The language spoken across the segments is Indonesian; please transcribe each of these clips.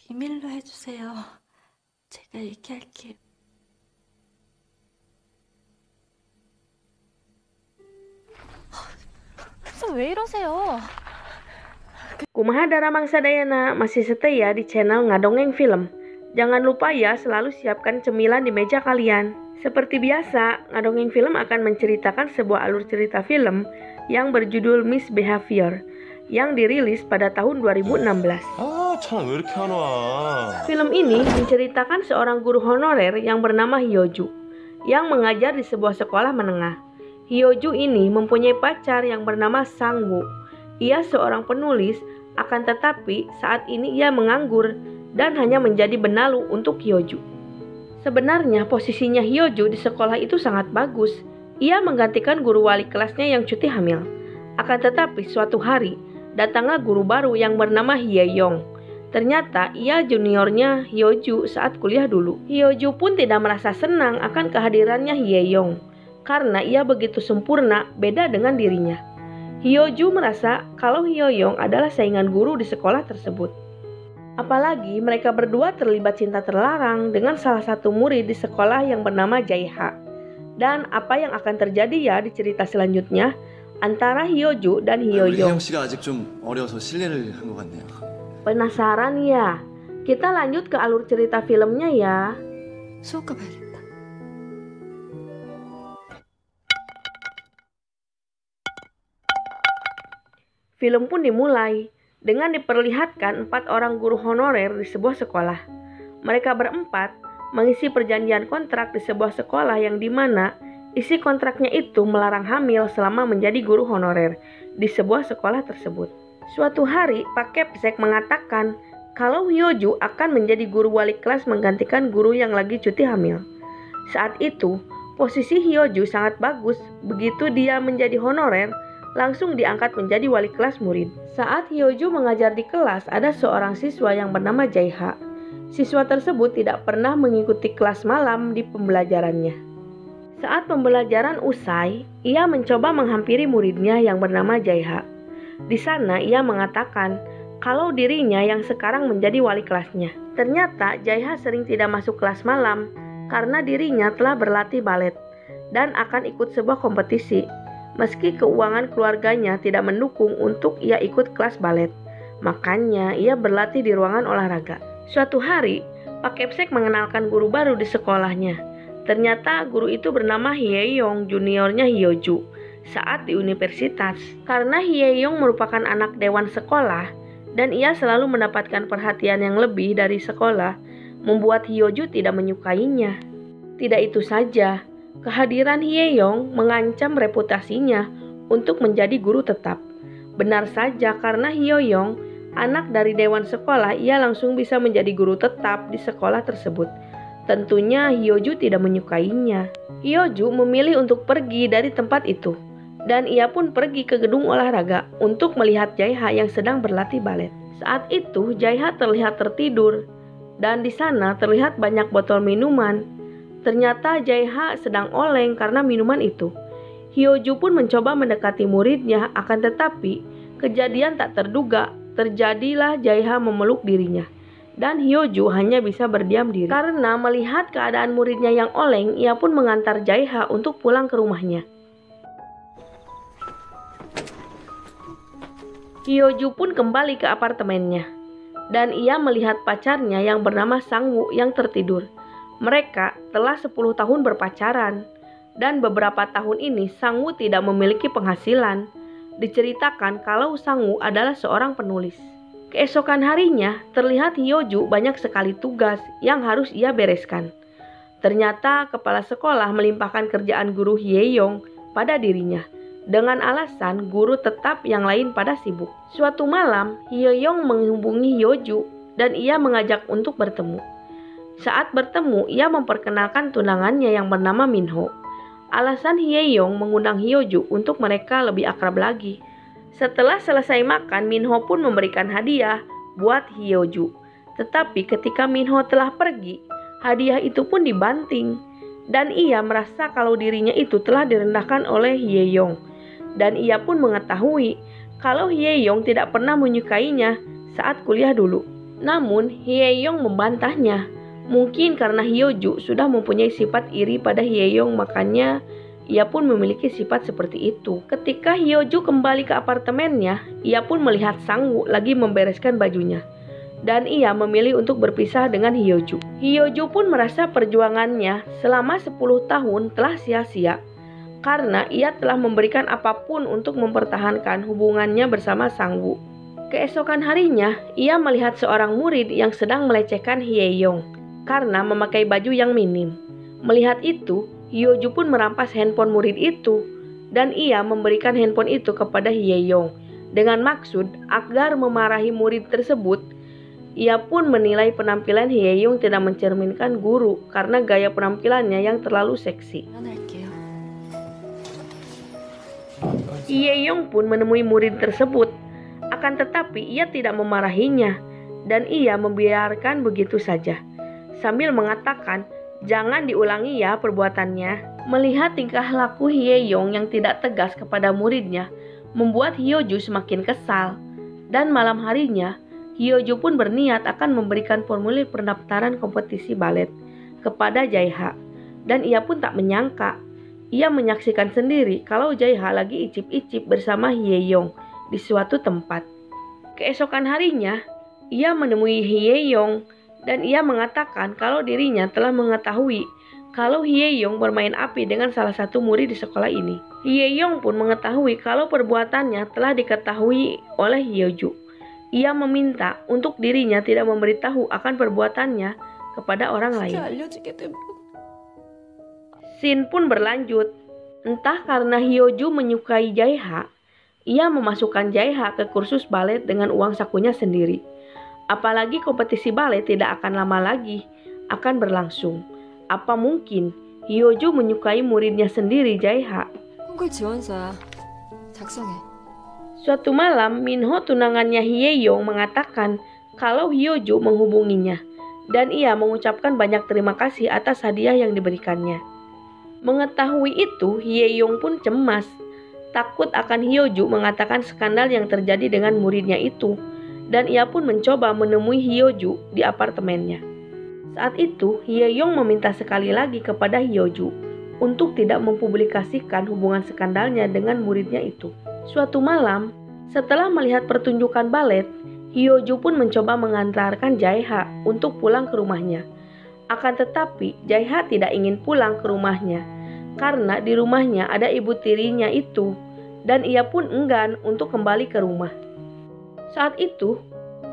비밀로 해주세요. 제가 얘기할게요. 선생 왜 이러세요? Kumaha Dara Mangsa Dayana masih setia di channel Ngadongeng Film. Jangan lupa ya selalu siapkan cemilan di meja kalian. Seperti biasa, Ngadongeng Film akan menceritakan sebuah alur cerita film yang berjudul Misbehavior yang dirilis pada tahun 2016. 참 왜 이렇게 안 와? Film ini menceritakan seorang guru honorer yang bernama Hyoju yang mengajar di sebuah sekolah menengah. Hyoju ini mempunyai pacar yang bernama Sangwoo. Ia seorang penulis, akan tetapi saat ini ia menganggur dan hanya menjadi benalu untuk Hyoju. Sebenarnya posisinya Hyoju di sekolah itu sangat bagus. Ia menggantikan guru wali kelasnya yang cuti hamil. Akan tetapi suatu hari, datanglah guru baru yang bernama Hye-yong. Ternyata ia juniornya Hyoju saat kuliah dulu. Hyoju pun tidak merasa senang akan kehadirannya Hye-yong karena ia begitu sempurna beda dengan dirinya. Hyoju merasa kalau Hye-yong adalah saingan guru di sekolah tersebut. Apalagi mereka berdua terlibat cinta terlarang dengan salah satu murid di sekolah yang bernama Jae-ha. Dan apa yang akan terjadi ya di cerita selanjutnya antara Hyoju dan Hye-yong. 씨가 아직 좀 어려서 실례를 한 것 같네요. Penasaran ya? Kita lanjut ke alur cerita filmnya ya. 수업 가봐야겠다. Film pun dimulai dengan diperlihatkan 4 orang guru honorer di sebuah sekolah. Mereka berempat mengisi perjanjian kontrak di sebuah sekolah yang dimana isi kontraknya itu melarang hamil selama menjadi guru honorer di sebuah sekolah tersebut. Suatu hari Pak Kepsek mengatakan kalau Hyoju akan menjadi guru wali kelas menggantikan guru yang lagi cuti hamil. Saat itu posisi Hyoju sangat bagus, begitu dia menjadi honorer langsung diangkat menjadi wali kelas murid. Saat Hyoju mengajar di kelas, ada seorang siswa yang bernama Jae-ha. Siswa tersebut tidak pernah mengikuti kelas malam di pembelajarannya. Saat pembelajaran usai, ia mencoba menghampiri muridnya yang bernama Jae-ha. Di sana ia mengatakan kalau dirinya yang sekarang menjadi wali kelasnya. Ternyata Jae-ha sering tidak masuk kelas malam karena dirinya telah berlatih balet dan akan ikut sebuah kompetisi. Meski keuangan keluarganya tidak mendukung untuk ia ikut kelas balet, makanya ia berlatih di ruangan olahraga. Suatu hari, Pak Kepsek mengenalkan guru baru di sekolahnya. Ternyata guru itu bernama Hye-yong, juniornya Hyoju, saat di universitas. Karena Hye-yong merupakan anak dewan sekolah, dan ia selalu mendapatkan perhatian yang lebih dari sekolah, membuat Hyoju tidak menyukainya. Tidak itu saja, kehadiran Hye-yong mengancam reputasinya untuk menjadi guru tetap. Benar saja karena Hye-yong, anak dari dewan sekolah, ia langsung bisa menjadi guru tetap di sekolah tersebut. Tentunya Hyoju tidak menyukainya. Hyoju memilih untuk pergi dari tempat itu. Dan ia pun pergi ke gedung olahraga untuk melihat Jae-ha yang sedang berlatih balet. Saat itu Jae-ha terlihat tertidur. Dan di sana terlihat banyak botol minuman. Ternyata Jae-ha sedang oleng karena minuman itu. Hyoju pun mencoba mendekati muridnya, akan tetapi kejadian tak terduga. Terjadilah Jae-ha memeluk dirinya. Dan Hyoju hanya bisa berdiam diri. Karena melihat keadaan muridnya yang oleng, ia pun mengantar Jae-ha untuk pulang ke rumahnya. Hyoju pun kembali ke apartemennya. Dan ia melihat pacarnya yang bernama Sangwoo yang tertidur. Mereka telah 10 tahun berpacaran, dan beberapa tahun ini Sangwoo tidak memiliki penghasilan. Diceritakan kalau Sangwoo adalah seorang penulis. Keesokan harinya, terlihat Hyoju banyak sekali tugas yang harus ia bereskan. Ternyata kepala sekolah melimpahkan kerjaan guru Hye-yong pada dirinya, dengan alasan guru tetap yang lain pada sibuk. Suatu malam, Hye-yong menghubungi Hyoju dan ia mengajak untuk bertemu. Saat bertemu, ia memperkenalkan tunangannya yang bernama Minho. Alasan Hye-yong mengundang Hyoju untuk mereka lebih akrab lagi. Setelah selesai makan, Minho pun memberikan hadiah buat Hyoju. Tetapi ketika Minho telah pergi, hadiah itu pun dibanting. Dan ia merasa kalau dirinya itu telah direndahkan oleh Hye-yong. Dan ia pun mengetahui kalau Hye-yong tidak pernah menyukainya saat kuliah dulu. Namun Hye-yong membantahnya. Mungkin karena Hyo-ju sudah mempunyai sifat iri pada Hye-yong, makanya ia pun memiliki sifat seperti itu. Ketika Hyo-ju kembali ke apartemennya, ia pun melihat Sang-woo lagi membereskan bajunya. Dan ia memilih untuk berpisah dengan Hyo-ju. Hyo-ju pun merasa perjuangannya selama 10 tahun telah sia-sia. Karena ia telah memberikan apapun untuk mempertahankan hubungannya bersama Sang-woo. Keesokan harinya, ia melihat seorang murid yang sedang melecehkan Hye-yong karena memakai baju yang minim. Melihat itu, Hyo-ju pun merampas handphone murid itu dan ia memberikan handphone itu kepada Hye-yong dengan maksud agar memarahi murid tersebut. Ia pun menilai penampilan Hye-yong tidak mencerminkan guru karena gaya penampilannya yang terlalu seksi. 일어날게요. Hye-yong pun menemui murid tersebut, akan tetapi ia tidak memarahinya dan ia membiarkan begitu saja sambil mengatakan, "Jangan diulangi ya perbuatannya." Melihat tingkah laku Hye-yong yang tidak tegas kepada muridnya membuat Hyo-ju semakin kesal. Dan malam harinya, Hyo-ju pun berniat akan memberikan formulir pendaftaran kompetisi balet kepada Jae-ha. Dan ia pun tak menyangka. Ia menyaksikan sendiri kalau Jae-ha lagi icip-icip bersama Hye-yong di suatu tempat. Keesokan harinya, ia menemui Hye-yong dan ia mengatakan kalau dirinya telah mengetahui kalau Hye-yong bermain api dengan salah satu murid di sekolah ini. Hye-yong pun mengetahui kalau perbuatannya telah diketahui oleh Hyo-ju. Ia meminta untuk dirinya tidak memberitahu akan perbuatannya kepada orang lain. 알려지게 되면 Scene pun berlanjut. Entah karena Hyo-ju menyukai Jae-ha, ia memasukkan Jae-ha ke kursus balet dengan uang sakunya sendiri. Apalagi kompetisi balet tidak akan lama lagi akan berlangsung. Apa mungkin Hyo-ju menyukai muridnya sendiri, Jae-ha? 콩쿨 지원서야. 작성해. Suatu malam, Minho tunangannya Hye-yong mengatakan kalau Hyo-ju menghubunginya dan ia mengucapkan banyak terima kasih atas hadiah yang diberikannya. Mengetahui itu, Hye-yong pun cemas, takut akan Hyo-ju mengatakan skandal yang terjadi dengan muridnya itu, dan ia pun mencoba menemui Hyo-ju di apartemennya. Saat itu, Hye-yong meminta sekali lagi kepada Hyo-ju untuk tidak mempublikasikan hubungan skandalnya dengan muridnya itu. Suatu malam, setelah melihat pertunjukan balet, Hyo-ju pun mencoba mengantarkan Jae-ha untuk pulang ke rumahnya. Akan tetapi, Jae-ha tidak ingin pulang ke rumahnya karena di rumahnya ada ibu tirinya itu dan ia pun enggan untuk kembali ke rumah. Saat itu,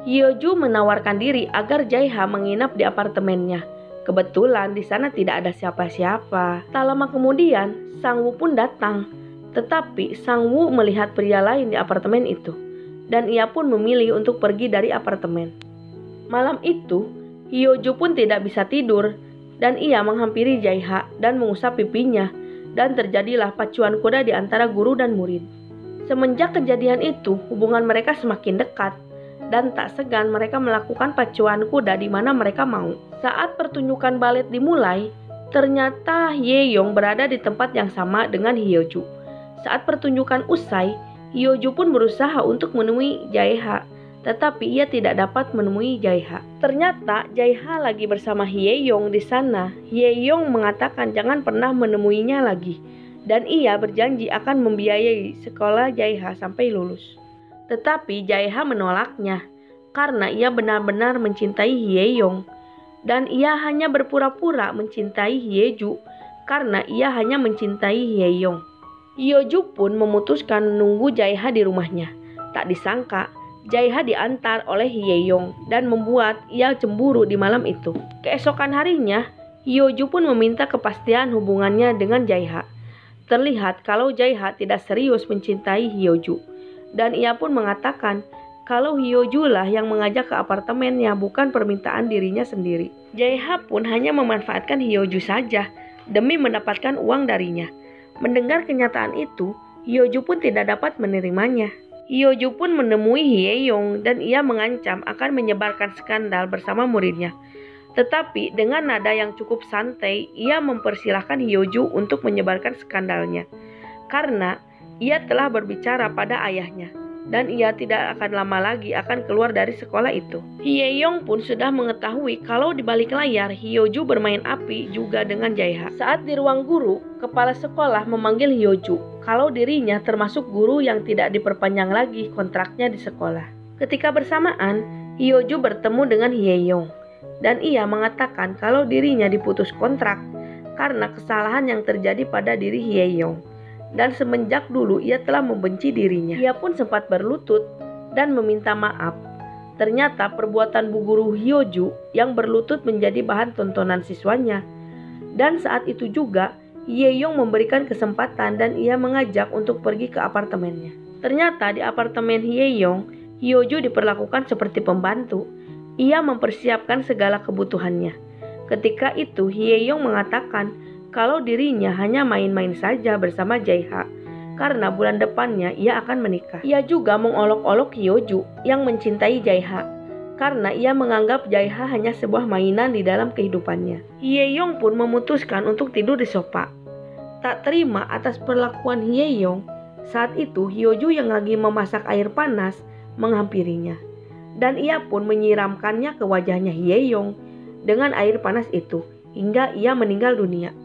Hyo-ju menawarkan diri agar Jae-ha menginap di apartemennya. Kebetulan di sana tidak ada siapa-siapa. Tak lama kemudian, Sang-woo pun datang. Tetapi Sang-woo melihat pria lain di apartemen itu, dan ia pun memilih untuk pergi dari apartemen. Malam itu, Hyo-ju pun tidak bisa tidur, dan ia menghampiri Jae-ha dan mengusap pipinya, dan terjadilah pacuan kuda di antara guru dan murid. Semenjak kejadian itu, hubungan mereka semakin dekat, dan tak segan mereka melakukan pacuan kuda di mana mereka mau. Saat pertunjukan balet dimulai, ternyata Hye-yong berada di tempat yang sama dengan Hyo-ju. Saat pertunjukan usai, Hyo-ju pun berusaha untuk menemui Jae-ha, tetapi ia tidak dapat menemui Jae-ha. Ternyata Jae-ha lagi bersama Hye-yong di sana. Hye-yong mengatakan jangan pernah menemuinya lagi, dan ia berjanji akan membiayai sekolah Jae-ha sampai lulus. Tetapi Jae-ha menolaknya karena ia benar-benar mencintai Hye-yong, dan ia hanya berpura-pura mencintai Hye-ju karena ia hanya mencintai Hye-yong. Hyo-ju pun memutuskan menunggu Jae-ha di rumahnya. Tak disangka, Jae-ha diantar oleh Hye-yong dan membuat ia cemburu di malam itu. Keesokan harinya, Hyo-ju pun meminta kepastian hubungannya dengan Jae-ha. Terlihat kalau Jae-ha tidak serius mencintai Hyo-ju, dan ia pun mengatakan kalau Hyo-ju lah yang mengajak ke apartemennya, bukan permintaan dirinya sendiri. Jae-ha pun hanya memanfaatkan Hyo-ju saja demi mendapatkan uang darinya. Mendengar kenyataan itu, Hyo-ju pun tidak dapat menerimanya. Hyo-ju pun menemui Hye-yong dan ia mengancam akan menyebarkan skandal bersama muridnya. Tetapi dengan nada yang cukup santai, ia mempersilahkan Hyo-ju untuk menyebarkan skandalnya. Karena ia telah berbicara pada ayahnya. dan ia tidak akan lama lagi akan keluar dari sekolah itu. Hye-yong pun sudah mengetahui kalau di balik layar Hyo-ju bermain api juga dengan Jae-ha. Saat di ruang guru, kepala sekolah memanggil Hyo-ju kalau dirinya termasuk guru yang tidak diperpanjang lagi kontraknya di sekolah. Ketika bersamaan, Hyo-ju bertemu dengan Hye-yong dan ia mengatakan kalau dirinya diputus kontrak karena kesalahan yang terjadi pada diri Hye-yong. Dan semenjak dulu ia telah membenci dirinya. Ia pun sempat berlutut dan meminta maaf. Ternyata perbuatan bu guru Hyo-ju yang berlutut menjadi bahan tontonan siswanya. Dan saat itu juga Hye-yong memberikan kesempatan dan ia mengajak untuk pergi ke apartemennya. Ternyata di apartemen Hye-yong, Hyo-ju diperlakukan seperti pembantu. Ia mempersiapkan segala kebutuhannya. Ketika itu Hye-yong mengatakan kalau dirinya hanya main-main saja bersama Jae-ha karena bulan depannya ia akan menikah. Ia juga mengolok-olok Hyo-ju yang mencintai Jae-ha karena ia menganggap Jae-ha hanya sebuah mainan di dalam kehidupannya. Hye-yong pun memutuskan untuk tidur di sofa. Tak terima atas perlakuan Hye-yong, saat itu Hyo-ju yang lagi memasak air panas menghampirinya dan ia pun menyiramkannya ke wajahnya Hye-yong dengan air panas itu hingga ia meninggal dunia.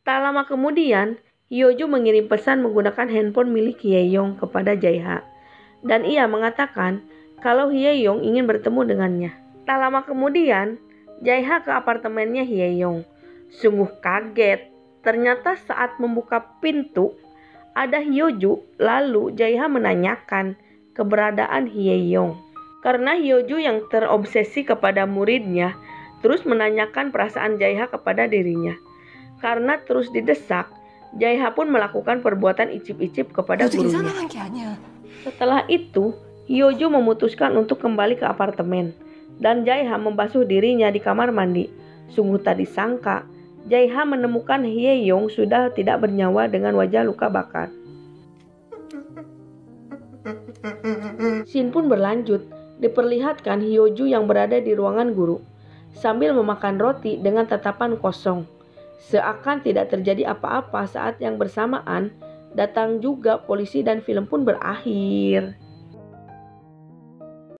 Tak lama kemudian, Hyo-ju mengirim pesan menggunakan handphone milik Hye-yong kepada Jae-ha dan ia mengatakan kalau Hye-yong ingin bertemu dengannya. Tak lama kemudian, Jae-ha ke apartemennya Hye-yong. Sungguh kaget, ternyata saat membuka pintu ada Hyo-ju, lalu Jae-ha menanyakan keberadaan Hye-yong. Karena Hyo-ju yang terobsesi kepada muridnya terus menanyakan perasaan Jae-ha kepada dirinya. Karena terus didesak, Jae-ha pun melakukan perbuatan icip-icip kepada gurunya. Setelah itu, Hyo-ju memutuskan untuk kembali ke apartemen dan Jae-ha membasuh dirinya di kamar mandi. Sungguh tak disangka, Jae-ha menemukan Hye-yong sudah tidak bernyawa dengan wajah luka bakar. Scene pun berlanjut, diperlihatkan Hyo-ju yang berada di ruangan guru sambil memakan roti dengan tatapan kosong. Seakan tidak terjadi apa-apa. Saat yang bersamaan datang juga polisi dan film pun berakhir.